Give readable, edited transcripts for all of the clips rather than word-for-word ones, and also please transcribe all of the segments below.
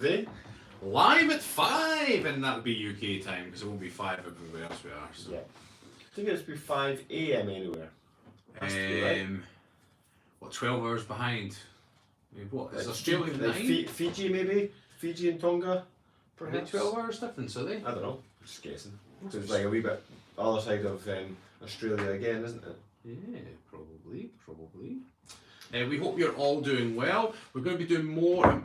Today, live at 5, and that'll be UK time because it won't be 5 everywhere else we are. So. Yeah. I think it's be 5 AM anywhere. Has to be, right? What, 12 hours behind? What, is Australia 9? Fiji maybe? Fiji and Tonga? Are they Perhaps? 12 hours difference, are they? I don't know. Just guessing. So it's like a wee bit other side of Australia again, isn't it? Yeah, probably. We hope you're all doing well. We're going to be doing more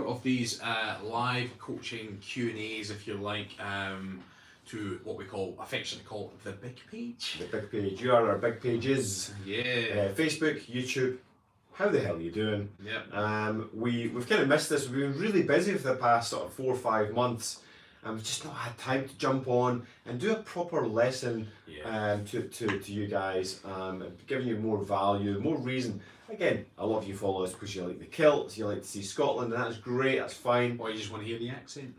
of these live coaching Q&As, if you like, to what we affectionately call the big page. The big page. You are our big pages. Yeah. Facebook, YouTube. How the hell are you doing? Yep. We've kind of missed this. We've been really busy for the past sort of 4 or 5 months. And we've just not had time to jump on and do a proper lesson to you guys, giving you more value, more reason. Again, a lot of you follow us because you like the kilts, you like to see Scotland, and that's great, that's fine. Or you just want to hear the accent.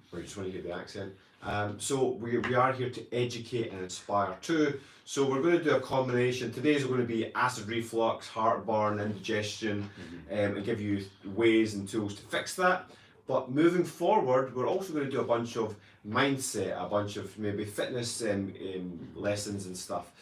So we are here to educate and inspire too. So we're going to do a combination. Today's going to be acid reflux, heartburn, indigestion, and give you ways and tools to fix that. But moving forward, we're also going to do a bunch of mindset, a bunch of maybe fitness lessons and stuff.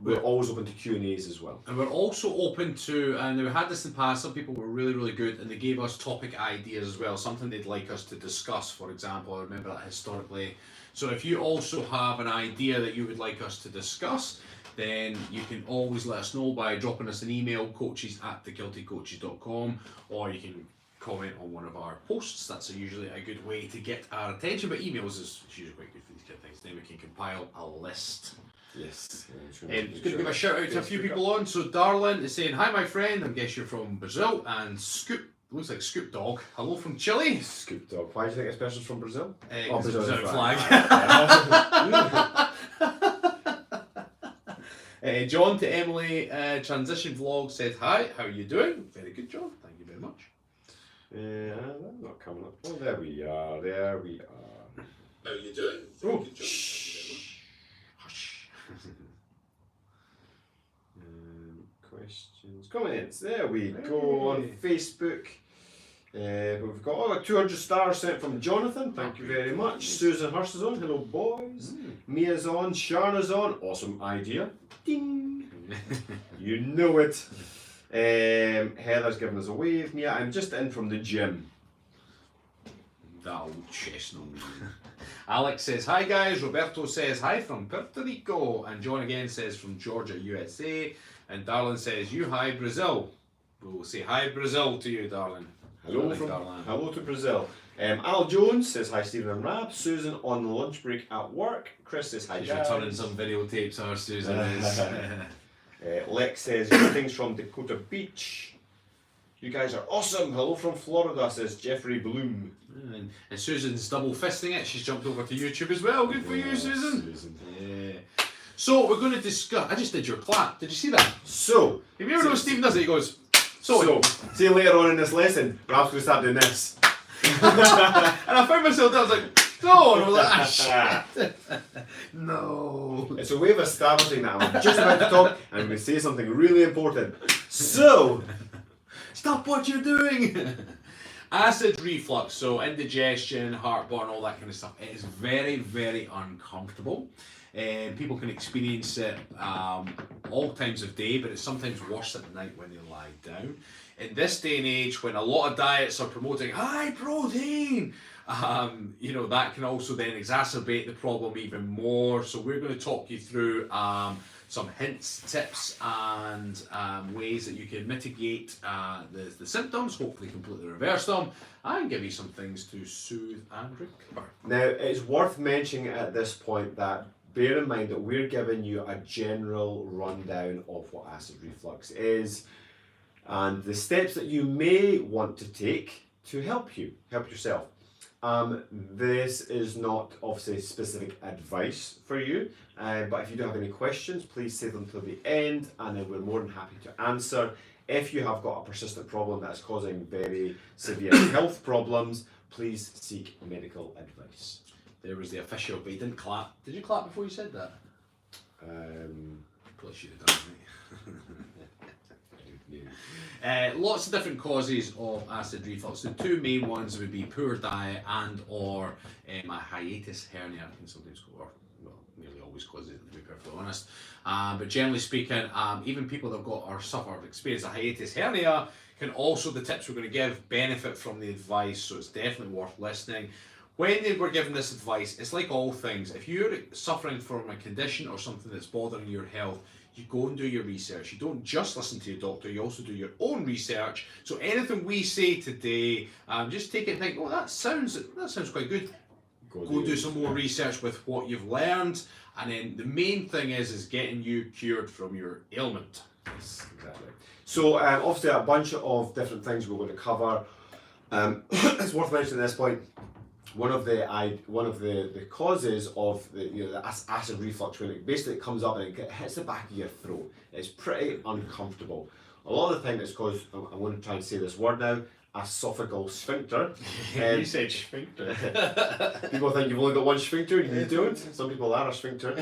We're always open to Q&As as well. And we're also open to, and we had this in the past, some people were really good and they gave us topic ideas as well, something they'd like us to discuss, for example. I remember that historically. So if you also have an idea that you would like us to discuss, then you can always let us know by dropping us an email, coaches@thekiltedcoaches.com, or you can comment on one of our posts. That's usually a good way to get our attention, but emails is usually quite good for these kind of things. Then we can compile a list. Yes. Just going to give a shout out to a few people on. So Darlin is saying, hi my friend, I guess you're from Brazil. And Scoop, looks like Scoop Dog, hello from Chile. Scoop Dog, why do you think this person's from Brazil? Brazilian flag. John to Emily, Transition Vlog says, hi, how are you doing? Very good, John, thank you very much. That's not coming up. Oh, there we are. How are you doing? Very good, John. Questions, comments, there we go on Facebook. We've got 200 stars sent from Jonathan, thank you very much. Susan Hurst is on, hello boys. Mia's on, Sharna's on, awesome idea. Ding! You know it. Heather's giving us a wave. Mia, I'm just in from the gym. That old chestnut. Alex says, hi guys. Roberto says, hi from Puerto Rico. And John again says, from Georgia, USA. And Darlin says, you hi Brazil. We'll say hi Brazil to you, Darlin. Hello to Brazil. Al Jones says, hi Stephen and Rab. Susan on the lunch break at work. Chris says, hi She's guys. returning some videotapes, our Susan is. Lex says, greetings from Dakota Beach. You guys are awesome. Hello from Florida, says Jeffrey Bloom. And Susan's double fisting it. She's jumped over to YouTube as well. Good for you, Susan. Yeah. So we're going to discuss. I just did your clap. Did you see that? So, if you ever know Stephen does it, he goes. So see later on in this lesson, Ralph's going to start doing this. And I found myself there. I was like, so, and I was like, ah, shit. No. It's a way of establishing that I'm just about to talk and I'm going to say something really important. So, stop what you're doing. Acid reflux, so indigestion, heartburn, all that kind of stuff. It is very uncomfortable. And people can experience it all times of day, but it's sometimes worse at night when they lie down. In this day and age, when a lot of diets are promoting high protein, that can also then exacerbate the problem even more. So we're going to talk you through some hints, tips, and ways that you can mitigate the symptoms, hopefully completely reverse them, and give you some things to soothe and recover. Now, it's worth mentioning at this point that bear in mind that we're giving you a general rundown of what acid reflux is and the steps that you may want to take to help yourself. This is not obviously specific advice for you, but if you do have any questions, please save them till the end and then we're more than happy to answer. If you have got a persistent problem that's causing very severe health problems, please seek medical advice. There was the official, but you didn't clap. Did you clap before you said that? Probably should have done, mate. Lots of different causes of acid reflux. The two main ones would be poor diet and or a hiatus hernia can sometimes go, or well, nearly always causes it, to be perfectly honest. But generally speaking, even people that have got or suffer or experience a hiatus hernia can also, the tips we're going to give, benefit from the advice, so it's definitely worth listening. When they were given this advice, it's like all things. If you're suffering from a condition or something that's bothering your health, you go and do your research. You don't just listen to your doctor, you also do your own research. So anything we say today, just take it and think, oh, that sounds quite good. Go do some more research with what you've learned. And then the main thing is getting you cured from your ailment. Yes, exactly. So obviously a bunch of different things we're going to cover. It's worth mentioning at this point, one of the causes of the acid reflux, when it basically comes up and it hits the back of your throat, it's pretty uncomfortable. A lot of the time it's caused, I'm going to try and say this word now, esophageal sphincter. You said sphincter. People think you've only got one sphincter, you don't. Some people are a sphincter.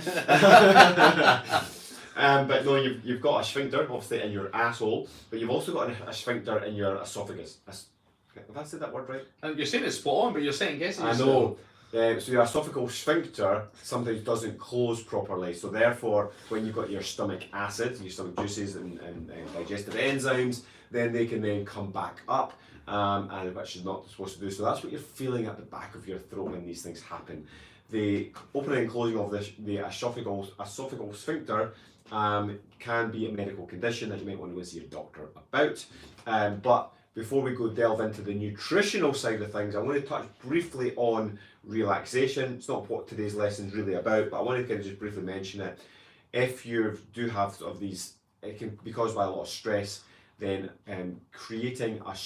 But no, you've got a sphincter, obviously, in your asshole, but you've also got a sphincter in your esophagus. Have I said that word right? And you're saying it's spot on, but you're saying guessing. I know. So your esophageal sphincter sometimes doesn't close properly. So therefore, when you've got your stomach acid, your stomach juices and digestive enzymes, then they can then come back up, and which is not supposed to do. So that's what you're feeling at the back of your throat when these things happen. The opening and closing of the esophageal sphincter can be a medical condition that you might want to go see your doctor about. But before we go delve into the nutritional side of things, I want to touch briefly on relaxation. It's not what today's lesson is really about, but I want to kind of just briefly mention it. If you do have sort of these, it can be caused by a lot of stress, then creating a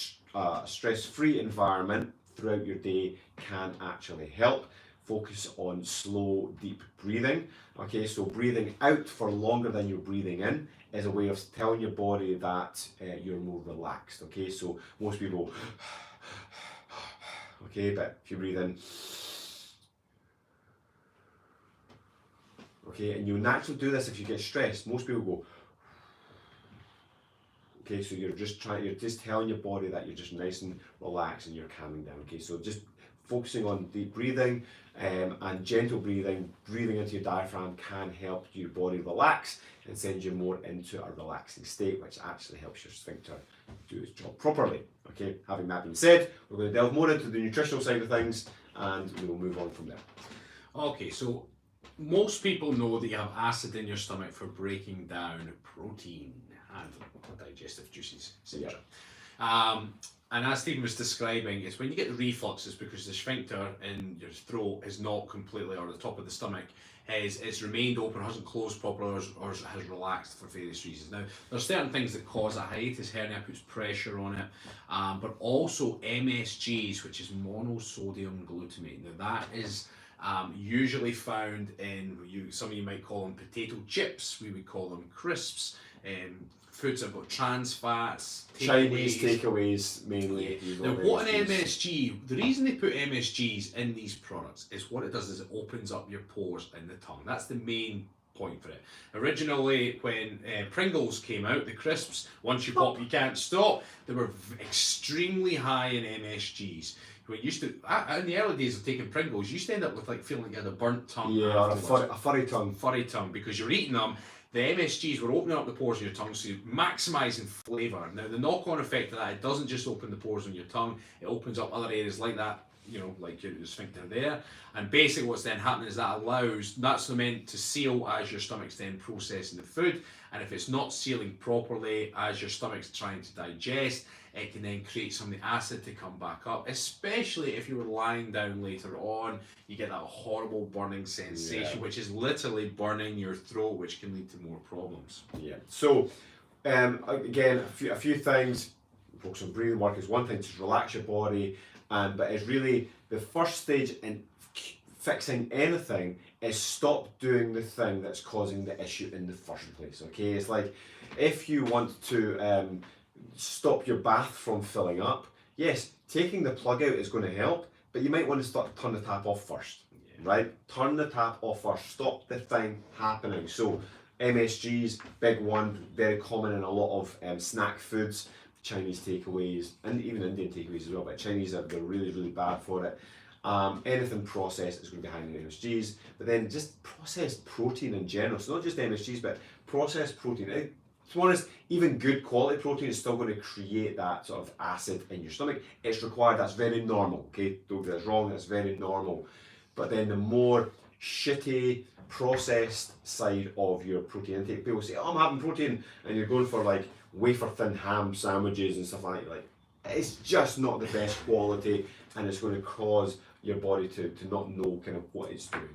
stress-free environment throughout your day can actually help. Focus on slow, deep breathing. Okay, so breathing out for longer than you're breathing in is a way of telling your body that you're more relaxed. Okay, so most people, okay, but if you breathe in, okay, and you'll naturally do this if you get stressed. Most people go, okay, so you're just telling your body that you're just nice and relaxed and you're calming down. Okay, so just focusing on deep breathing and gentle breathing into your diaphragm can help your body relax and send you more into a relaxing state, which actually helps your sphincter do its job properly. Okay, having that being said, we're going to delve more into the nutritional side of things and we will move on from there. Okay, so most people know that you have acid in your stomach for breaking down protein and digestive juices, etc. Yeah. And as Stephen was describing, it's when you get the reflux, it's because the sphincter in your throat is not completely, or the top of the stomach, it's remained open, hasn't closed properly, or has relaxed for various reasons. Now, there's certain things that cause a hiatus hernia, puts pressure on it, but also MSGs, which is monosodium glutamate. Now, that is usually found in, some of you might call them potato chips, we would call them crisps, foods that have got trans fats, Chinese takeaways mainly. Yeah. Now, what an MSG, the reason they put MSGs in these products is what it does is it opens up your pores in the tongue. That's the main point for it. Originally, when Pringles came out, the crisps, once you pop, you can't stop, they were extremely high in MSGs. When used to, in the early days of taking Pringles, you used to end up with like feeling like you had a burnt tongue. Yeah, a furry tongue. Furry tongue, because you're eating them. The MSGs were opening up the pores in your tongue, so you're maximising flavour. Now, the knock-on effect of that, it doesn't just open the pores on your tongue, it opens up other areas like that, you know, like your sphincter there. And basically what's then happening is that allows, that's meant to seal as your stomach's then processing the food. And if it's not sealing properly as your stomach's trying to digest, it can then create some of the acid to come back up, especially if you were lying down later on. You get that horrible burning sensation, which is literally burning your throat, which can lead to more problems. Yeah. So, again, a few things. Focus on breathing work is one thing to relax your body, but it's really the first stage in fixing anything is stop doing the thing that's causing the issue in the first place. Okay, it's like if you want to stop your bath from filling up, yes, taking the plug out is going to help, but you might want to turn the tap off first, right? Turn the tap off first, stop the thing happening. So MSGs, big one, very common in a lot of snack foods, Chinese takeaways, and even Indian takeaways as well, but Chinese they're really, really bad for it. Anything processed is going to be high in MSGs, but then just processed protein in general, so not just MSGs, but processed protein. To be honest, even good quality protein is still going to create that sort of acid in your stomach. It's required, that's very normal, okay? Don't get us wrong, that's very normal. But then the more shitty, processed side of your protein intake, people say, oh, I'm having protein, and you're going for like wafer thin ham sandwiches and stuff like it's just not the best quality, and it's going to cause your body to not know kind of what it's doing.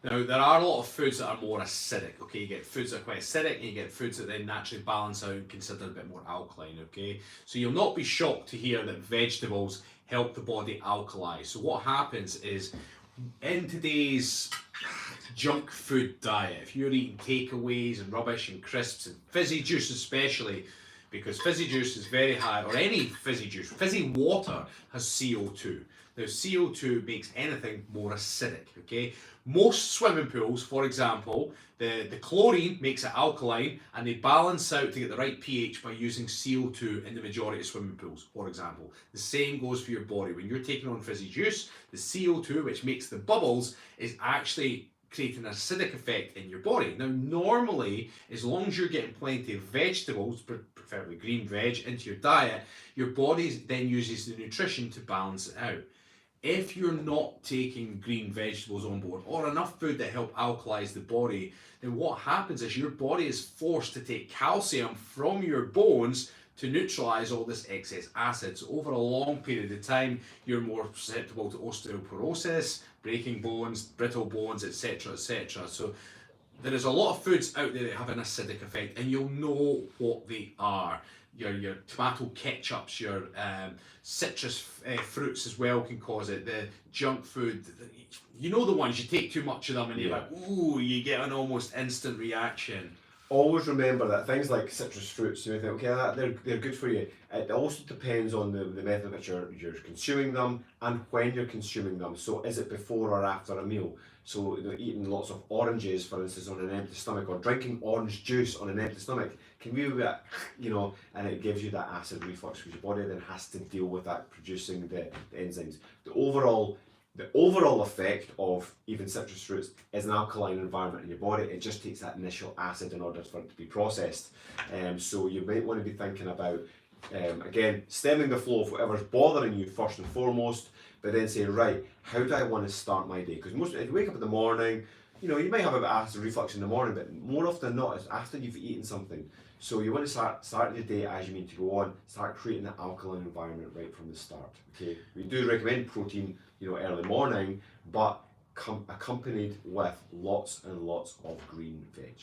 Now, there are a lot of foods that are more acidic, okay? You get foods that are quite acidic, and you get foods that then naturally balance out and consider a bit more alkaline, okay? So you'll not be shocked to hear that vegetables help the body alkalize. So what happens is, in today's junk food diet, if you're eating takeaways and rubbish and crisps and fizzy juice especially, because fizzy juice is very high, or any fizzy juice, fizzy water has CO2. Now, CO2 makes anything more acidic, okay? Most swimming pools, for example, the chlorine makes it alkaline, and they balance out to get the right pH by using CO2 in the majority of swimming pools, for example. The same goes for your body. When you're taking on fizzy juice, the CO2, which makes the bubbles, is actually creating an acidic effect in your body. Now, normally, as long as you're getting plenty of vegetables, preferably green veg, into your diet, your body then uses the nutrition to balance it out. If you're not taking green vegetables on board, or enough food that help alkalize the body, then what happens is your body is forced to take calcium from your bones to neutralize all this excess acid. So over a long period of time, you're more susceptible to osteoporosis, breaking bones, brittle bones, etc., etc. So there is a lot of foods out there that have an acidic effect, and you'll know what they are. Your tomato ketchups, your citrus fruits as well can cause it. The junk food, you know the ones, you take too much of them and you're like, ooh, you get an almost instant reaction. Always remember that things like citrus fruits, you think, okay, they're good for you. It also depends on the method in which you're consuming them and when you're consuming them. So is it before or after a meal? So eating lots of oranges, for instance, on an empty stomach, or drinking orange juice on an empty stomach can be a bit, and it gives you that acid reflux, because your body then has to deal with that, producing the enzymes. The overall effect of even citrus fruits is an alkaline environment in your body. It just takes that initial acid in order for it to be processed. So you might want to be thinking about, again, stemming the flow of whatever's bothering you first and foremost, but then say, right, how do I want to start my day? Because if you wake up in the morning, you might have a bit of acid reflux in the morning, but more often than not, it's after you've eaten something. So you want to start your day as you mean to go on, start creating that alkaline environment right from the start. Okay, we do recommend protein, early morning, but accompanied with lots and lots of green veg.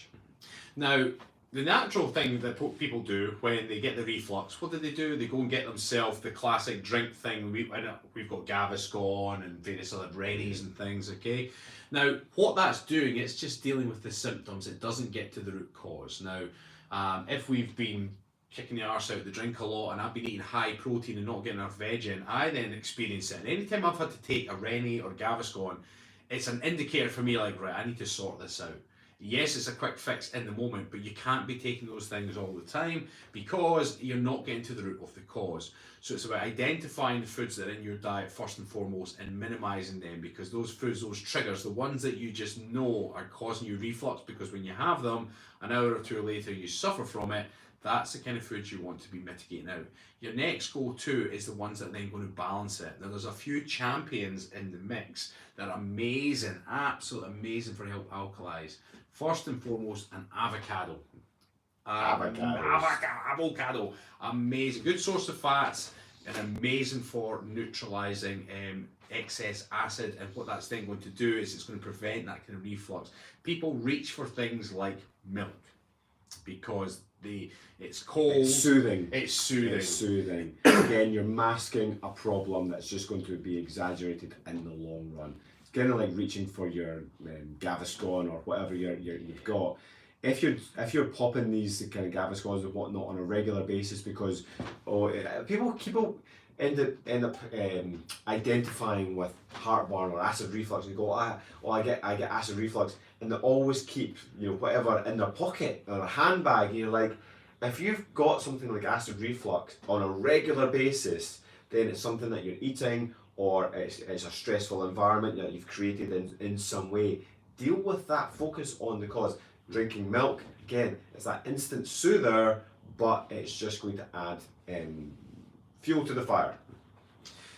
Now, the natural thing that people do when they get the reflux, what do? They go and get themselves the classic drink thing. We've got Gaviscon and various other remedies and things, okay? Now, what that's doing, it's just dealing with the symptoms. It doesn't get to the root cause. Now, if we've been kicking the arse out the drink a lot and I've been eating high protein and not getting enough veg in, I then experience it. And anytime I've had to take a Rennie or Gaviscon, it's an indicator for me like, right, I need to sort this out. Yes, it's a quick fix in the moment, but you can't be taking those things all the time because you're not getting to the root of the cause. So it's about identifying the foods that are in your diet first and foremost and minimizing them, because those foods, those triggers, the ones that you just know are causing you reflux because when you have them, an hour or two later you suffer from it, that's the kind of foods you want to be mitigating out. Your next go-to is the ones that are then going to balance it. Now, there's a few champions in the mix that are amazing, absolutely amazing for help alkalize. First and foremost, an avocado. Avocado, amazing, good source of fats and amazing for neutralizing excess acid. And what that's then going to do is it's going to prevent that kind of reflux. People reach for things like milk because it's cold. It's soothing. It's soothing. It's soothing. Again, you're masking a problem that's just going to be exaggerated in the long run. It's kind of like reaching for your Gaviscon or whatever you've got. If you're popping these kind of Gaviscons and whatnot on a regular basis, because people end up identifying with heartburn or acid reflux, and go, I get acid reflux, and they always keep, whatever in their pocket or a handbag. You're like, if you've got something like acid reflux on a regular basis, then it's something that you're eating, or it's a stressful environment that you've created in some way. Deal with that, focus on the cause. Drinking milk, again, it's that instant soother, but it's just going to add fuel to the fire.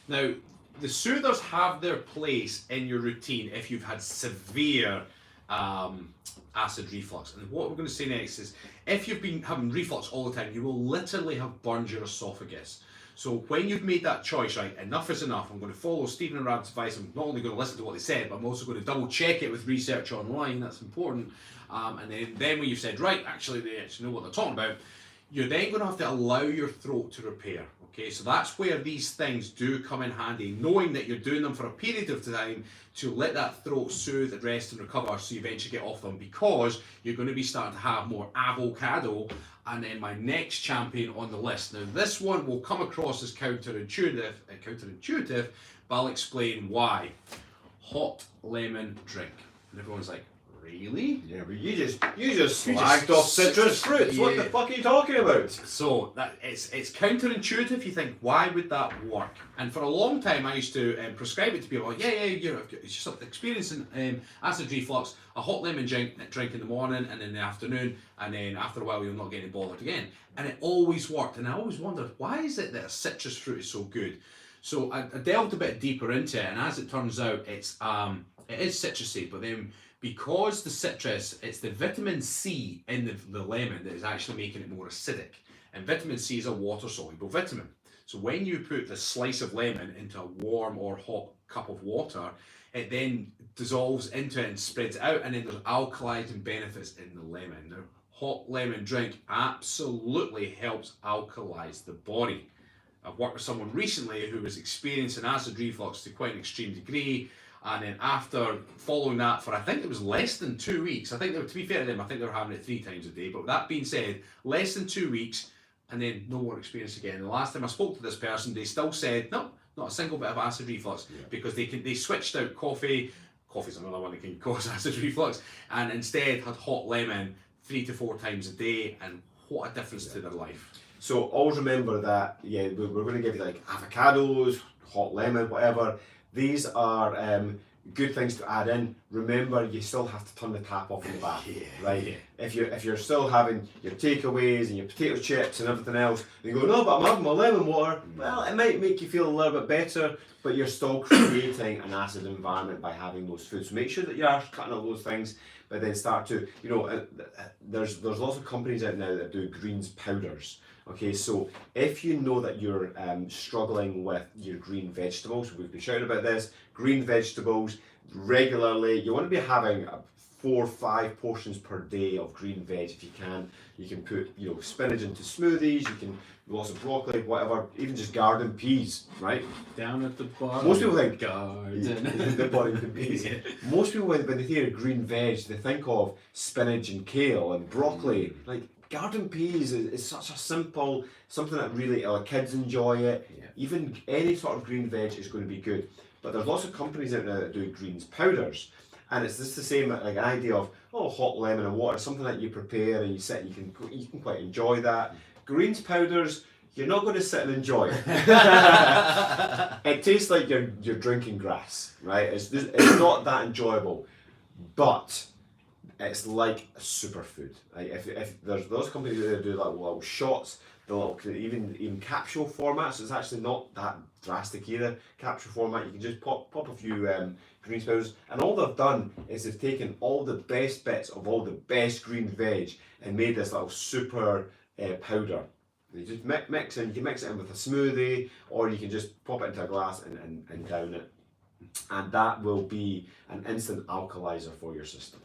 Now, the soothers have their place in your routine if you've had severe acid reflux. And what we're going to say next is, if you've been having reflux all the time, you will literally have burned your esophagus. So when you've made that choice, right, enough is enough, I'm going to follow Stephen and Rad's advice. I'm not only going to listen to what they said, but I'm also going to double check it with research online. That's important. And then when you've said, right, actually they actually know what they're talking about, you're then going to have to allow your throat to repair. Okay, so that's where these things do come in handy, knowing that you're doing them for a period of time to let that throat soothe and rest and recover, so you eventually get off them, because you're going to be starting to have more avocado. And then my next champion on the list. Now this one will come across as counterintuitive, but I'll explain why. Hot lemon drink. And everyone's like, really? Yeah, but you just slagged off citrus fruits. Yeah. What the fuck are you talking about? So that it's counterintuitive. You think, why would that work? And for a long time, I used to prescribe it to people. Like, you're just experiencing acid reflux. A hot lemon drink in the morning and in the afternoon, and then after a while, you're not getting bothered again. And it always worked. And I always wondered, why is it that a citrus fruit is so good? So I delved a bit deeper into it, and as it turns out, it is citrusy, but then, because the citrus, it's the vitamin C in the lemon that is actually making it more acidic. And vitamin C is a water-soluble vitamin. So when you put the slice of lemon into a warm or hot cup of water, it then dissolves into it and spreads out, and then there's alkalizing benefits in the lemon. Now, hot lemon drink absolutely helps alkalize the body. I've worked with someone recently who was experiencing acid reflux to quite an extreme degree. And then after following that for, I think it was less than 2 weeks, I think, to be fair to them, I think they were having it 3 times a day. But with that being said, less than 2 weeks, and then no more experience again. And the last time I spoke to this person, they still said, no, not a single bit of acid reflux, because they switched out coffee. Coffee's another one that can cause acid reflux, and instead had hot lemon 3 to 4 times a day, and what a difference to their life. So always remember that, we're going to give you like avocados, hot lemon, whatever. These are good things to add in. Remember, you still have to turn the tap off in the bath, right? Yeah. If you're still having your takeaways and your potato chips and everything else, and you go, no, but I'm having my lemon water. Well, it might make you feel a little bit better, but you're still creating an acid environment by having those foods. So make sure that you are cutting out those things, but then start to, there's lots of companies out now that do greens powders. Okay, so if you know that you're struggling with your green vegetables, we've been shouting about this, green vegetables regularly, you want to be having 4 or 5 portions per day of green veg if you can. You can put, spinach into smoothies, you can lots of broccoli, whatever, even just garden peas, right? Down at the bottom. Most people think garden. The bottom peas. Yeah. Most people, when they hear green veg, they think of spinach and kale and broccoli. Like, garden peas is such a simple, something that really our kids enjoy it. Yeah. Even any sort of green veg is going to be good. But there's lots of companies out there that do greens powders. And it's just the same, like an idea of, hot lemon and water, something that you prepare and you sit and you can quite enjoy that. Greens powders, you're not going to sit and enjoy it. It tastes like you're drinking grass, right? It's not that enjoyable. But it's like a superfood. Like if there's those companies that do like little shots, the little even capsule formats. It's actually not that drastic either. Capsule format, you can just pop a few green powders, and all they've done is they've taken all the best bits of all the best green veg and made this little super powder. You just mix in. You can mix it in with a smoothie, or you can just pop it into a glass and down it, and that will be an instant alkalizer for your system.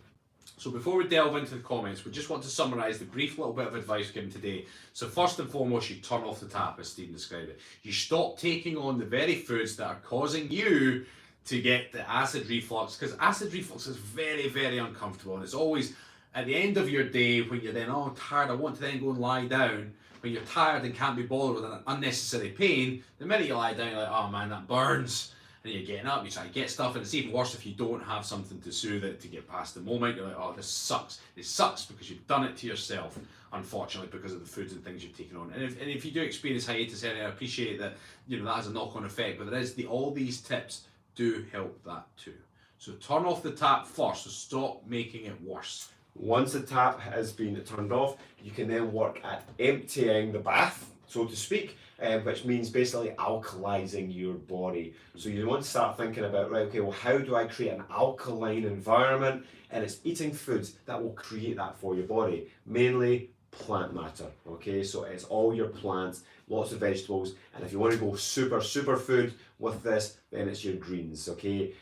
So before we delve into the comments, we just want to summarise the brief little bit of advice given today. So first and foremost, you turn off the tap, as Stephen described it. You stop taking on the very foods that are causing you to get the acid reflux, because acid reflux is very, very uncomfortable, and it's always at the end of your day when you're then, tired, I want to then go and lie down. when you're tired and can't be bothered with an unnecessary pain, the minute you lie down, you're like, oh man, that burns. And you're getting up, you try to get stuff, and it's even worse if you don't have something to soothe it to get past the moment. You're like, oh, this sucks. It sucks because you've done it to yourself, unfortunately, because of the foods and things you've taken on. And if you do experience hiatus hernia, I appreciate that, you know, that has a knock-on effect, but there is all these tips do help that too. So turn off the tap first, so stop making it worse. Once the tap has been turned off, you can then work at emptying the bath, so to speak, which means basically alkalizing your body. So you want to start thinking about, right, okay, well, how do I create an alkaline environment? And it's eating foods that will create that for your body, mainly plant matter, okay? So it's all your plants, lots of vegetables, and if you want to go super food with this, then it's your greens, okay?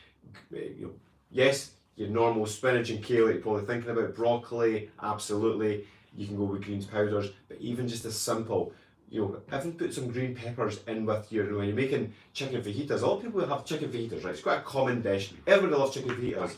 Yes, your normal spinach and kale that you're probably thinking about, broccoli, absolutely. You can go with greens powders, but even just as simple, you know, even put some green peppers in with your, when you're making chicken fajitas. A lot of people have chicken fajitas, right? It's quite a common dish. Everybody loves chicken fajitas.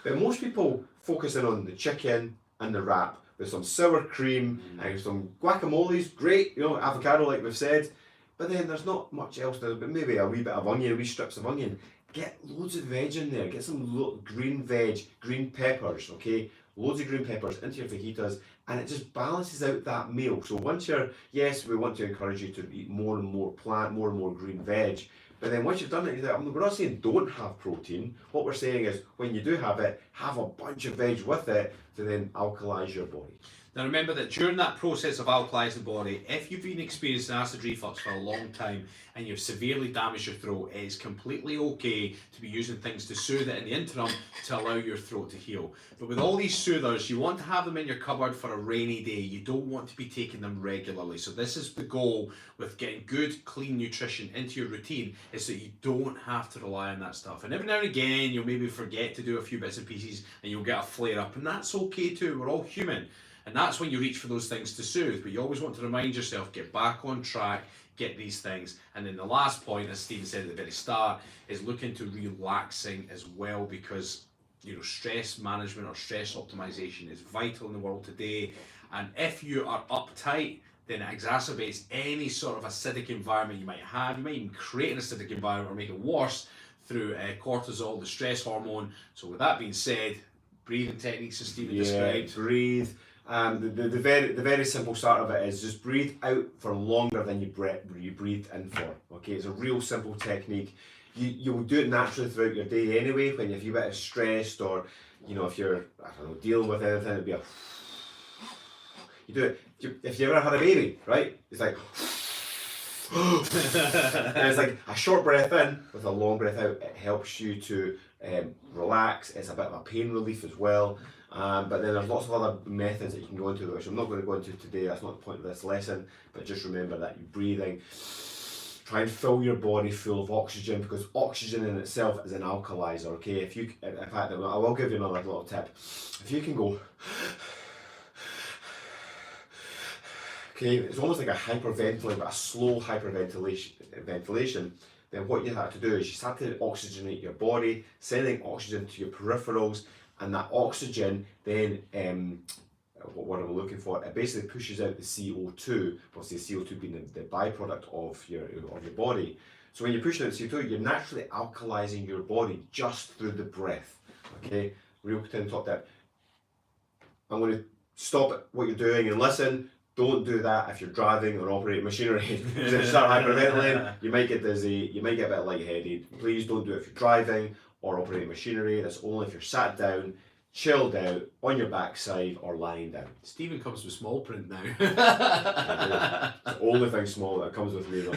But most people focus in on the chicken and the wrap with some sour cream and some guacamoles, great, you know, avocado like we've said. But then there's not much else there, but maybe a wee bit of onion, wee strips of onion. Get loads of veg in there, get some green veg, green peppers, okay? Loads of green peppers into your fajitas, and it just balances out that meal. So once you're, yes, we want to encourage you to eat more and more plant, more and more green veg, but then once you've done it, we're not saying don't have protein. What we're saying is when you do have it, have a bunch of veg with it to then alkalize your body. Now remember that during that process of alkalising the body, if you've been experiencing acid reflux for a long time and you've severely damaged your throat, it is completely okay to be using things to soothe it in the interim to allow your throat to heal. But with all these soothers, you want to have them in your cupboard for a rainy day. You don't want to be taking them regularly. So this is the goal with getting good, clean nutrition into your routine, is that you don't have to rely on that stuff. And every now and again, you'll maybe forget to do a few bits and pieces and you'll get a flare up, and that's okay too. We're all human. And that's when you reach for those things to soothe. But you always want to remind yourself, get back on track, get these things. And then the last point, as Stephen said at the very start, is look into relaxing as well, because, you know, stress management or stress optimization is vital in the world today. And if you are uptight, then it exacerbates any sort of acidic environment you might have. You might even create an acidic environment or make it worse through cortisol, the stress hormone. So with that being said, breathing techniques as Stephen described. Breathe. The very simple start of it is just breathe out for longer than you breathed in for. Okay, it's a real simple technique. You will do it naturally throughout your day anyway. When if you're a bit stressed, or you know, if you're, I don't know, dealing with anything, it'd be a. You do it. If you ever had a baby, right? It's like. And it's like a short breath in with a long breath out. It helps you to relax. It's a bit of a pain relief as well. But then there's lots of other methods that you can go into, which I'm not going to go into today. That's not the point of this lesson. But just remember that you're breathing. Try and fill your body full of oxygen, because oxygen in itself is an alkalizer. Okay, if you, in fact, I will give you another little tip. If you can go, okay, it's almost like a hyperventilation, but a slow hyperventilation. Then what you have to do is you start to oxygenate your body, sending oxygen to your peripherals. And that oxygen then, what am I looking for? It basically pushes out the CO2, obviously CO2 being the byproduct of your body. So when you're pushing out CO2, you're naturally alkalizing your body just through the breath. Okay, real top tip. I'm going to stop what you're doing and listen. Don't do that if you're driving or operating machinery. If you start hyperventilating, you might get dizzy, you might get a bit lightheaded. Please don't do it if you're driving or operating machinery. That's only if you're sat down, chilled out, on your backside, or lying down. Stephen comes with small print now. It's the only thing small that comes with me.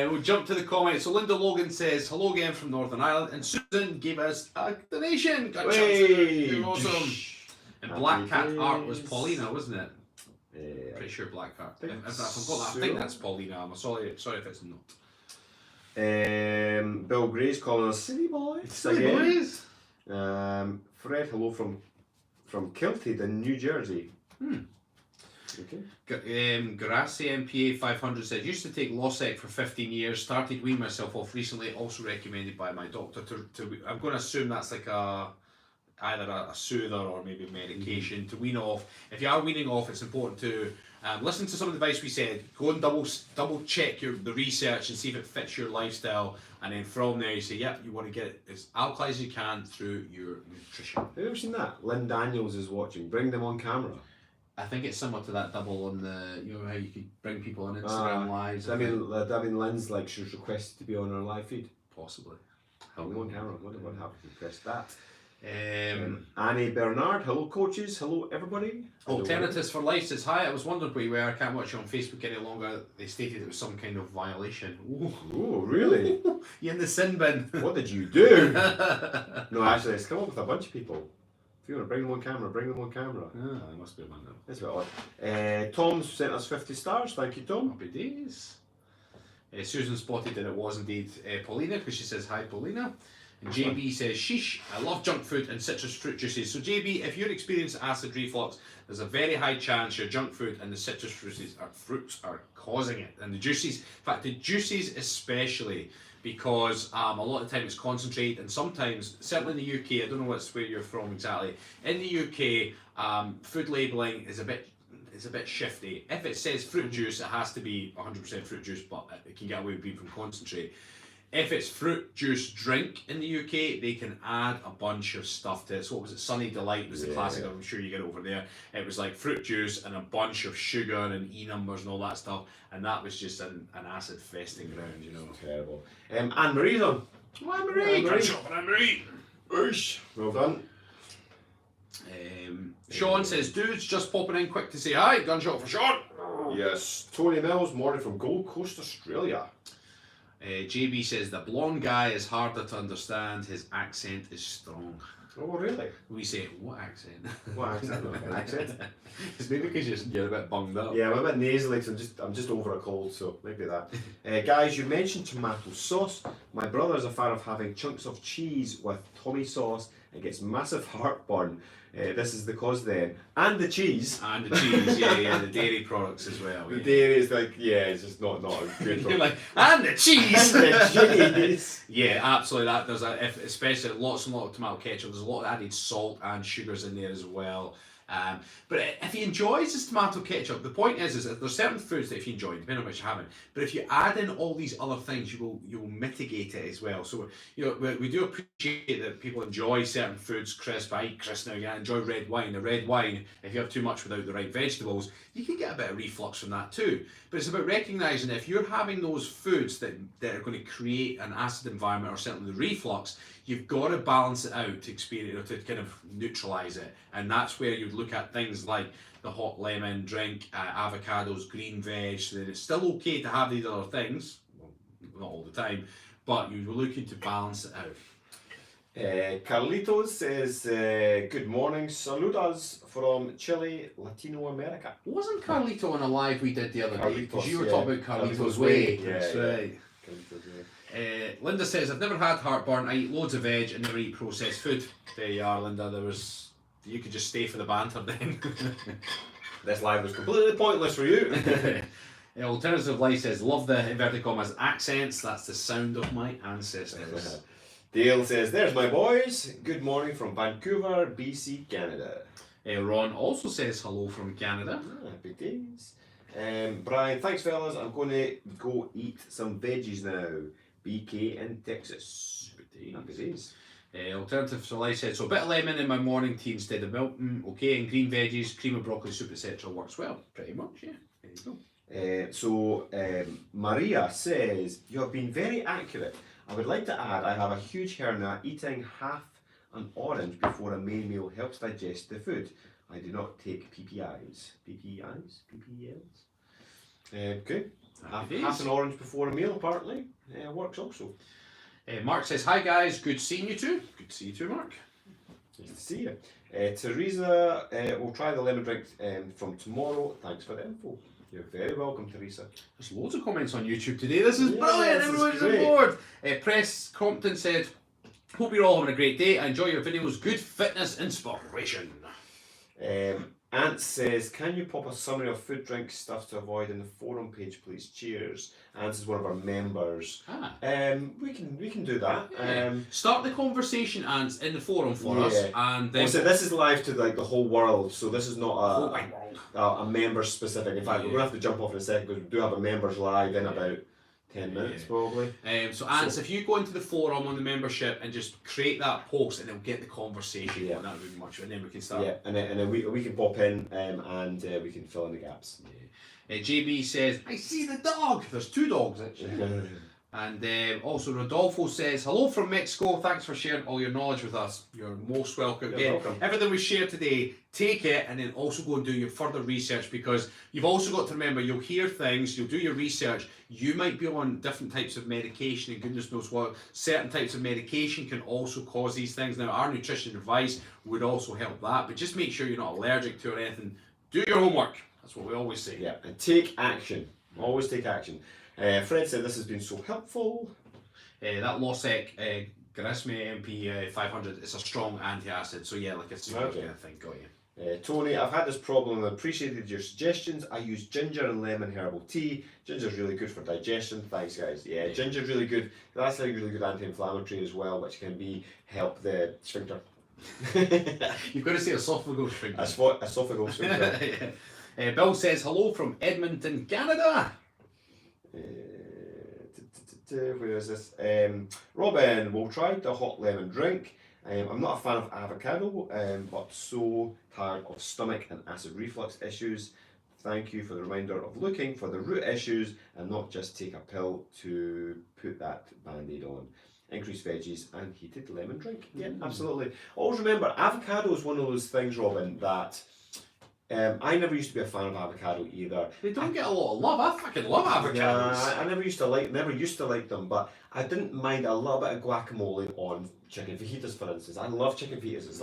We'll jump to the comments. So Linda Logan says, hello again from Northern Ireland, and Susan gave us a donation. Got awesome. And Black Cat art was Paulina, wasn't it? Pretty sure Black Cat. If I forgot that, I think that's Paulina. I'm sorry if it's not. Bill Gray's calling us silly boys. Silly boys. Fred, hello from Kilted in New Jersey. Okay. Grassi MPA 500 said, used to take Losec for 15 years, started weaning myself off recently, also recommended by my doctor. I'm going to assume that's like a either a soother or maybe medication to wean off. If you are weaning off, it's important to listen to some of the advice we said. Go and double check the research and see if it fits your lifestyle. And then from there, you say, yep, you want to get as alkali as you can through your nutrition. Have you ever seen that? Lynn Daniels is watching. Bring them on camera. I think it's similar to that double on the, you know how you could bring people on Instagram lives. I mean, Lynn's like she's requested to be on our live feed. Possibly. Bring them on camera. I wonder what happened if we press that. Annie Bernard, hello coaches, hello everybody. Alternatives for Life says, hi, I was wondering where you were, I can't watch you on Facebook any longer. They stated it was some kind of violation. Oh, really? You in the sin bin. What did you do? No, actually, it's come up with a bunch of people. If you want to bring them on camera, bring them on camera. Ah, I must be a man now. That's a bit odd. Tom's sent us 50 stars, thank you Tom. Happy days. Susan spotted that it was indeed Paulina, because she says, hi Paulina. And JB says, sheesh, I love junk food and citrus fruit juices. So JB, if you're experiencing acid reflux, there's a very high chance your junk food and the citrus fruits are causing it. And the juices, in fact the juices especially, because a lot of the time it's concentrate, and sometimes, certainly in the UK, I don't know where you're from exactly, in the UK, food labelling is a bit shifty. If it says fruit juice, it has to be 100% fruit juice, but it can get away with being from concentrate. If it's fruit juice drink in the UK, they can add a bunch of stuff to it. So what was it? Sunny Delight was the classic. I'm sure you get it over there. It was like fruit juice and a bunch of sugar and E numbers and all that stuff. And that was just an acid festing ground, you know. Terrible. Anne-Marie's on. Oh, Anne-Marie. Good job, Anne-Marie. Well done. Sean says, dudes, just popping in quick to say hi. Gunshot for Sean. Yes. Tony Mills, morning from Gold Coast, Australia. JB says, the blonde guy is harder to understand. His accent is strong. Oh, really? We say, what accent? What accent? An accent? It's maybe because you're a bit bunged up. Yeah, I'm a bit nasally because I'm just over a cold, so maybe that. Guys, you mentioned tomato sauce. My brother is a fan of having chunks of cheese with Tommy sauce and gets massive heartburn. This is the cause then. And the cheese. And the cheese, yeah, the dairy products as well. The dairy is like, yeah, it's just not a good You're like, and the cheese! And the cheese! Yeah, absolutely. That there's especially lots and lots of tomato ketchup. There's a lot of added salt and sugars in there as well. But if he enjoys his tomato ketchup, the point is that there's certain foods that if you enjoy, depending on which you're having, but if you add in all these other things, you will mitigate it as well. So we do appreciate that people enjoy certain foods. Crisp, I eat crisp now. I enjoy red wine. The red wine, if you have too much without the right vegetables, you can get a bit of reflux from that too. But it's about recognising if you're having those foods that are going to create an acid environment or certainly the reflux, you've got to balance it out to experience or to kind of neutralise it. And that's where you'd look at things like the hot lemon drink, avocados, green veg, so that it's still okay to have these other things, well, not all the time, but you're looking to balance it out. Carlitos says, good morning, saludos from Chile, Latino America. Wasn't Carlito on a live we did the other day? Because you were yeah. talking about Carlito's Carlito's Way. Way. That's Yeah, right. Linda says, I've never had heartburn. I eat loads of veg and never eat processed food. There you are, Linda. You could just stay for the banter then. This live was completely pointless for you. Alternative Life says, love the inverted commas accents. That's the sound of my ancestors. Dale says, there's my boys. Good morning from Vancouver, BC, Canada. Ron also says hello from Canada. Happy days. Brian, thanks fellas. I'm going to go eat some veggies now. BK in Texas. Happy days. Alternative to Life said, so a bit of lemon in my morning tea instead of milk. Okay, and green veggies, cream of broccoli soup, etc. works well. Pretty much, yeah. There you go. Maria says, you have been very accurate. I would like to add, I have a huge hernia. Eating half an orange before a main meal helps digest the food. I do not take PPIs. PPIs? PPLs? Okay. Half an orange before a meal apparently works also. Mark says, hi guys, good seeing you too. Good to see you too, Mark. Nice to see you. Teresa, we'll try the lemon drink from tomorrow. Thanks for the info. You're very welcome, Teresa. There's loads of comments on YouTube today. This is brilliant. This Everyone's is on great. board. Press Compton said, hope you're all having a great day. I enjoy your videos. Good fitness inspiration. Ant says, can you pop a summary of food, drink, stuff to avoid in the forum page, please? Cheers. Ant is one of our members. We can do that. Yeah. Start the conversation, Ants, in the forum for us, and then also, this is live to like the whole world, so this is not a member specific. In fact, we're gonna have to jump off in a second because we do have a members live in about 10 minutes probably. So Ants, if you go into the forum on the membership and just create that post, and they'll get the conversation. That would be much, and then we can start. Yeah, and then we can pop in and we can fill in the gaps. JB says, I see the dog. There's 2 dogs actually. And also Rodolfo says, hello from Mexico. Thanks for sharing all your knowledge with us. You're most welcome. You're welcome. Everything we shared today, take it and then also go and do your further research, because you've also got to remember, you'll hear things, you'll do your research, you might be on different types of medication and goodness knows what. Certain types of medication can also cause these things. Now our nutrition advice would also help that, but just make sure you're not allergic to or anything. Do your homework. That's what we always say. Yeah, and take action. Always take action. Fred said this has been so helpful. That Losec Garisme MP 500 is a strong anti-acid, so yeah, like a super kind of thing. Got you. Tony, I've had this problem and appreciated your suggestions. I use ginger and lemon herbal tea. Ginger's really good for digestion. Thanks, guys. Yeah, ginger's really good. That's a really good anti-inflammatory as well, which can help the sphincter. You've got to say esophageal sphincter. Esophageal sphincter. Bill says hello from Edmonton, Canada. Where is this? Robin, we'll try the hot lemon drink. I'm not a fan of avocado, but so tired of stomach and acid reflux issues. Thank you for the reminder of looking for the root issues and not just take a pill to put that band-aid on. Increased veggies and heated lemon drink. Yeah, absolutely. Always remember, avocado is one of those things, Robin, that I never used to be a fan of avocado either. They don't get a lot of love. I fucking love avocados. Yeah, I never used to like them, but I didn't mind a little bit of guacamole on chicken fajitas, for instance. I love chicken fajitas. It's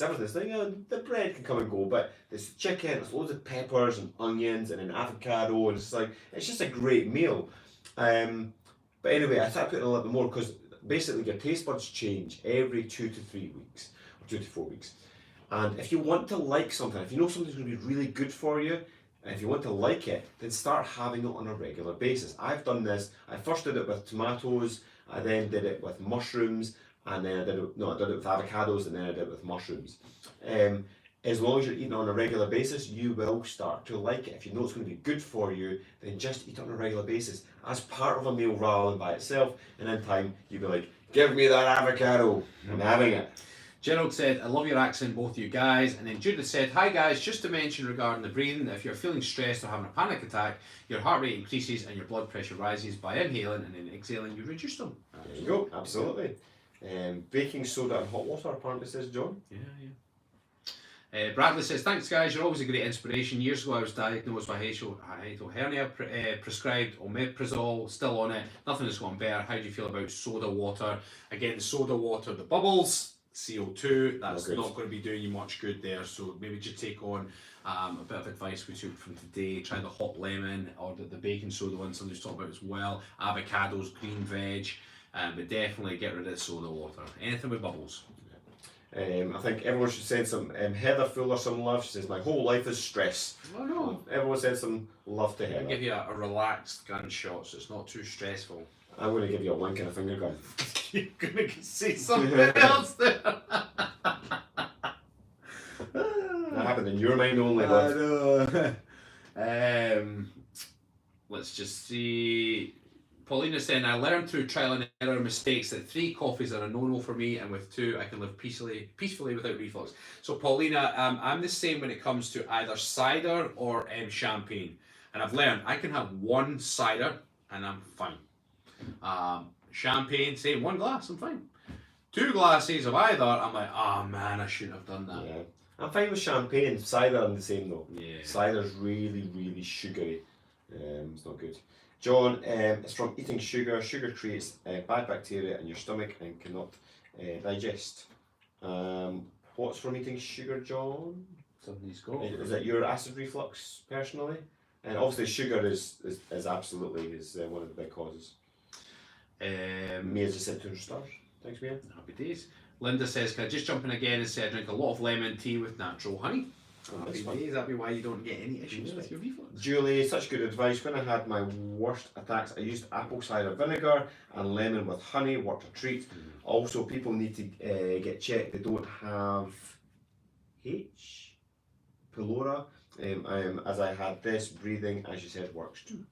everything. It's like, the bread can come and go, but there's chicken, there's loads of peppers and onions and an avocado, and it's just a great meal. But anyway, I started putting a little bit more because basically your taste buds change every 2 to 3 weeks, or 2 to 4 weeks. And if you want to like something, if you know something's going to be really good for you, and if you want to like it, then start having it on a regular basis. I've done this. I first did it with tomatoes, I then did it with mushrooms, and then I did it with avocados, and then I did it with mushrooms. As long as you're eating on a regular basis, you will start to like it. If you know it's going to be good for you, then just eat on a regular basis as part of a meal rather than by itself. And in time, you'll be like, give me that avocado. I'm having it. Gerald said, I love your accent, both of you guys. And then Judith said, hi guys, just to mention regarding the breathing, if you're feeling stressed or having a panic attack, your heart rate increases and your blood pressure rises. By inhaling and then exhaling, you reduce them. There you go, absolutely. Baking soda and hot water, apparently, says John. Yeah. Bradley says, thanks guys, you're always a great inspiration. Years ago I was diagnosed with hiatal hernia, prescribed omeprazole, still on it. Nothing has gone better. How do you feel about soda water? Again, soda water, the bubbles, CO2, that's not going to be doing you much good there, so maybe just take on a bit of advice we took from today. Try the hot lemon or the baking soda one somebody's talked about as well, avocados, green veg, but definitely get rid of soda water, anything with bubbles. I think everyone should send some Heather Fuller some love. She says, my whole life is stress. Oh no. Everyone send some love to Heather. I'll give you a relaxed gunshot so it's not too stressful. I'm going to give you a wink and a finger gun. You're going to say something else there. That happened in your mind only. I know. Let's just see. Paulina saying, I learned through trial and error mistakes that 3 coffees are a no-no for me, and with 2 I can live peacefully without reflux. So Paulina, I'm the same when it comes to either cider or champagne. And I've learned I can have 1 cider and I'm fine. Champagne, say 1 glass, I'm fine. 2 glasses of either, I'm like, oh man, I shouldn't have done that. Yeah. I'm fine with champagne. Cider, I'm the same though. Yeah. Cider's really, really sugary. It's not good. John, it's from eating sugar. Sugar creates bad bacteria in your stomach and cannot digest. What's from eating sugar, John? Somebody's got. Is that your acid reflux, personally? And obviously sugar is absolutely one of the big causes. Mia's just said 200 stars. Thanks, Mia. Happy days. Linda says, can I just jump in again and say I drink a lot of lemon tea with natural honey? Happy days. That'd be why you don't get any issues with your reflux. Julie, such good advice. When I had my worst attacks, I used apple cider vinegar and lemon with honey. What a treat. Also, people need to get checked. They don't have H. pylori. As I had this, breathing, as you said, works too.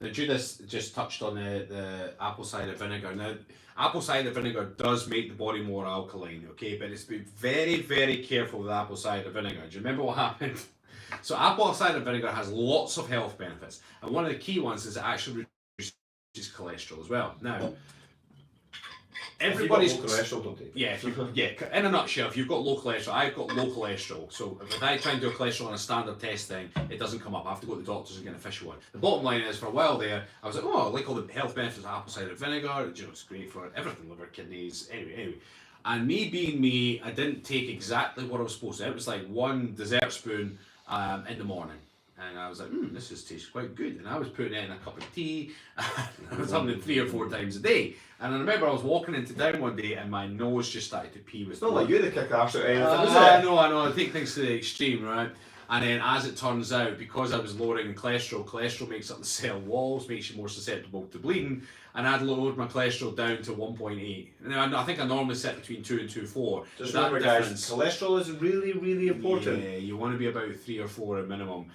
Now, Judith just touched on the apple cider vinegar. Now, apple cider vinegar does make the body more alkaline, okay? But it's been very, very careful with apple cider vinegar. Do you remember what happened? So, apple cider vinegar has lots of health benefits, and one of the key ones is it actually reduces cholesterol as well. Now, everybody's low cholesterol, don't they? Yeah, in a nutshell, if you've got low cholesterol, I've got low cholesterol. So if I try and do a cholesterol on a standard test thing, it doesn't come up. I have to go to the doctors and get an official one. The bottom line is, for a while there, I was like, oh, I like all the health benefits of apple cider vinegar. You know, it's great for everything, liver, kidneys, anyway. And me being me, I didn't take exactly what I was supposed to. It was like one dessert spoon in the morning. And I was like, this tastes quite good. And I was putting it in a cup of tea. I was having it 3 or 4 times a day. And I remember I was walking into town one day and my nose just started to pee with It's not like you the kick arse or anything, is it? I know. I take things to the extreme, right? And then as it turns out, because I was lowering cholesterol makes up the cell walls, makes you more susceptible to bleeding. And I'd lowered my cholesterol down to 1.8. And I think I normally set between 2 and 2.4. Just remember, guys, cholesterol is really, really important. Yeah, you want to be about 3 or 4 at minimum.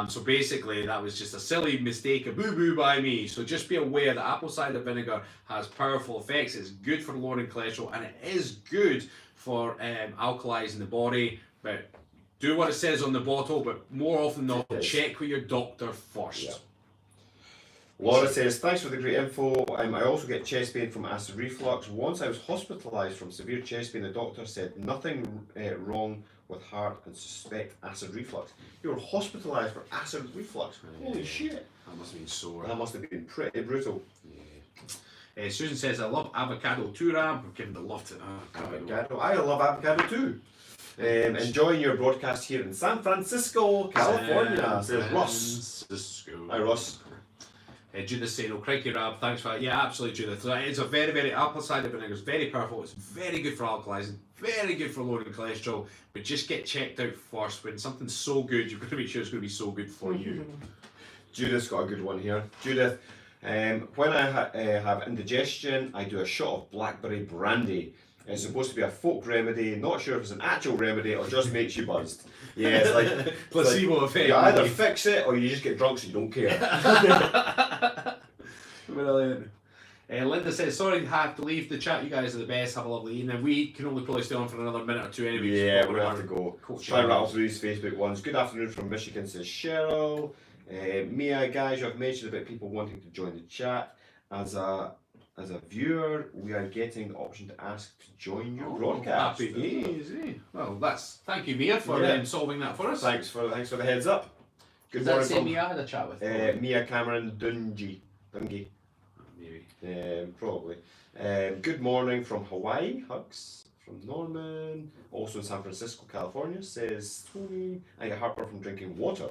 So basically, that was just a silly mistake, a boo-boo by me. So just be aware that apple cider vinegar has powerful effects. It's good for lowering cholesterol, and it is good for alkalizing the body. But do what it says on the bottle, but more often than not, check with your doctor first. Yeah. Laura says, thanks for the great info. I also get chest pain from acid reflux. Once I was hospitalised from severe chest pain, the doctor said nothing wrong with heart and suspect acid reflux. You were hospitalised for acid reflux? Holy shit. That must have been sore. That must have been pretty brutal. Yeah. Susan says, I love avocado too, Ram. We're giving the love to avocado. I love avocado too. Enjoying your broadcast here in San Francisco, California, says Ross. Hi, Ross. Judith saying, oh, crikey, Rab, thanks for that. Yeah, absolutely, Judith. It's a very, very, apple cider vinegar is very powerful. It's very good for alkalizing, very good for lowering cholesterol, but just get checked out first. When something's so good, you've got to make sure it's going to be so good for you. Judith's got a good one here. Judith, when I have indigestion, I do a shot of blackberry brandy. It's supposed to be a folk remedy, not sure if it's an actual remedy or just makes you buzzed. Yeah, it's like placebo effect. You either fix it or you just get drunk so you don't care. Brilliant. Linda says, sorry to have to leave the chat. You guys are the best. Have a lovely evening. We can only probably stay on for another minute or two anyway. Yeah, we're going to have to go. Try and rattle through these Facebook ones. Good afternoon from Michigan, says Cheryl. Mia, guys, you have mentioned about people wanting to join the chat. As a viewer, we are getting the option to ask to join your broadcast. Happy days, eh? Well, thank you, Mia, for solving that for us. Thanks for the heads up. Good morning. Does that say Mia had a chat with? Mia Cameron Dungy. Maybe. Probably. Good morning from Hawaii. Hugs from Norman. Also in San Francisco, California. Says Tony, I get heartburn from drinking water.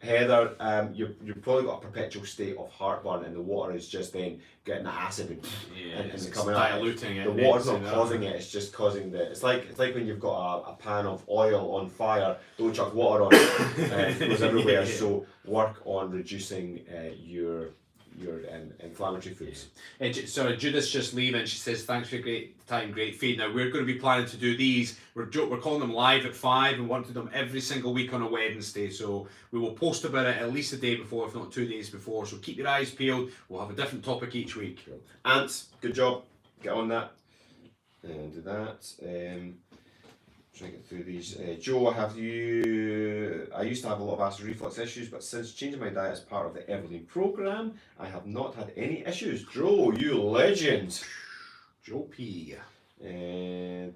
Heather, you've probably got a perpetual state of heartburn, and the water is just then getting the acid and coming out. Diluting it. The water's not causing it; it's just causing the. It's like when you've got a pan of oil on fire. Don't chuck water on it; it goes everywhere. So work on reducing your inflammatory foods. So Judith's just leaving. She says, thanks for a great time, great feed. Now we're going to be planning to do these. We're calling them live at 5 and want to do them every single week on a Wednesday. So we will post about it at least a day before, if not 2 days before. So keep your eyes peeled. We'll have a different topic each week. Ants, good job. Get on that. And do that. Trying to get through these. Joe, I used to have a lot of acid reflux issues, but since changing my diet as part of the Everlean program, I have not had any issues. Joe, you legend. Joe P. Tony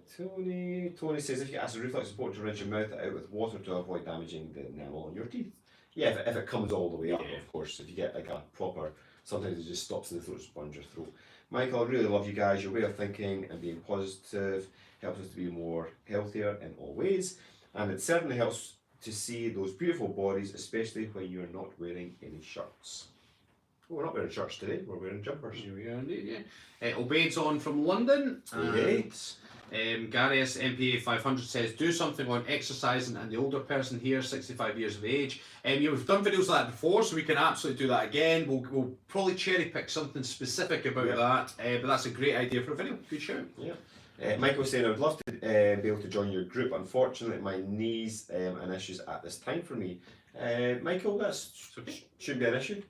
says, if you get acid reflux, it's important to rinse your mouth out with water to avoid damaging the enamel on your teeth. Yeah, if it comes all the way up, of course. If you get like a proper, sometimes it just stops in the throat, sponge your throat. Michael, I really love you guys. Your way of thinking and being positive helps us to be more healthier in all ways, and it certainly helps to see those beautiful bodies, especially when you're not wearing any shirts. Oh, we're not wearing shirts today, we're wearing jumpers. Here we are indeed, yeah. Obeid's on from London. Gary MPA 500 says, do something on exercising and the older person here, 65 years of age. We've done videos like that before, so we can absolutely do that again. We'll probably cherry pick something specific about that, but that's a great idea for a video. Good show. Yeah. Michael was saying, I would love to be able to join your group. Unfortunately, my knees and issues at this time for me. Michael, that shouldn't be an issue.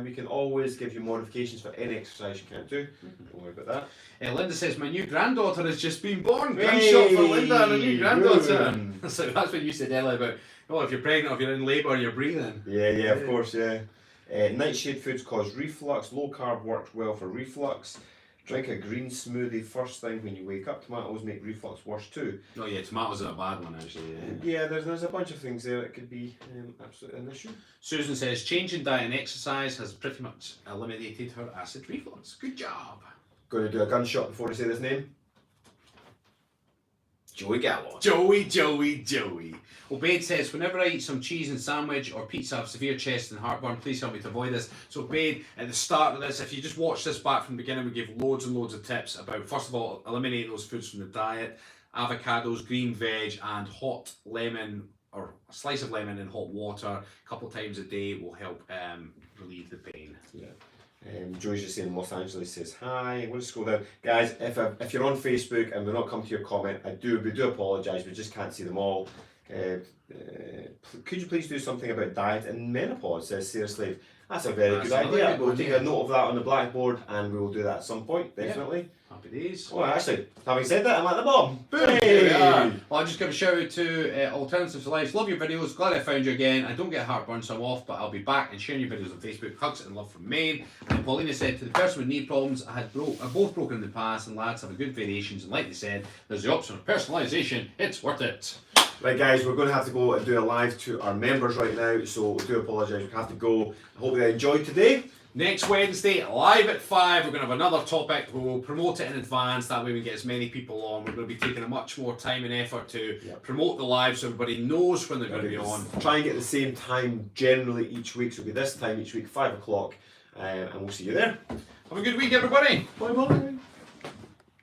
We can always give you modifications for any exercise you can't do. Don't worry about that. Linda says, my new granddaughter has just been born. Gunshot for Linda and her new granddaughter. So that's what you said earlier about, if you're pregnant, if you're in labour, you're breathing. Yeah, of course, yeah. Nightshade foods cause reflux. Low carb works well for reflux. Drink a green smoothie first thing when you wake up. Tomatoes make reflux worse too. Oh yeah, tomatoes are a bad one actually. Yeah, there's a bunch of things there that could be absolutely an issue. Susan says, changing diet and exercise has pretty much eliminated her acid reflux. Good job. Going to do a gunshot before I say this name. Joey Gallo. Joey. Obeyed says, whenever I eat some cheese and sandwich or pizza, I have severe chest and heartburn. Please help me to avoid this. So Obeyed, at the start of this, if you just watch this back from the beginning, we give loads and loads of tips about, first of all, eliminating those foods from the diet. Avocados, green veg, and hot lemon, or a slice of lemon in hot water a couple of times a day will help relieve the pain. Yeah. Joey's just saying Los Angeles says hi. I'm going to scroll down. Guys, if you're on Facebook and we're not come to your comment, we do apologise, we just can't see them all. Could you please do something about diet and menopause, says Sarah Slade. That's a very good idea. We'll take a note of that on the blackboard and we will do that at some point, definitely. Yeah. Happy days. Oh, actually, having said that, I'm at the bottom. Boom! Here we are. Well, I'll just give a shout out to Alternatives to Life. Love your videos. Glad I found you again. I don't get heartburn, so I'm off, but I'll be back and sharing your videos on Facebook. Hugs and love from Maine. And Paulina said, to the person with knee problems, I've both broken in the past, and lads have a good variations. And like they said, there's the option of personalisation. It's worth it. Right, guys, we're going to have to go and do a live to our members right now, so we do apologise. We have to go. I hope you enjoyed today. Next Wednesday, live at 5, we're going to have another topic. We'll promote it in advance, that way we get as many people on. We're going to be taking a much more time and effort to promote the live so everybody knows when they're going to be on. Try and get the same time generally each week, so it'll be this time each week, 5 o'clock, and we'll see you there. Have a good week, everybody. Bye-bye.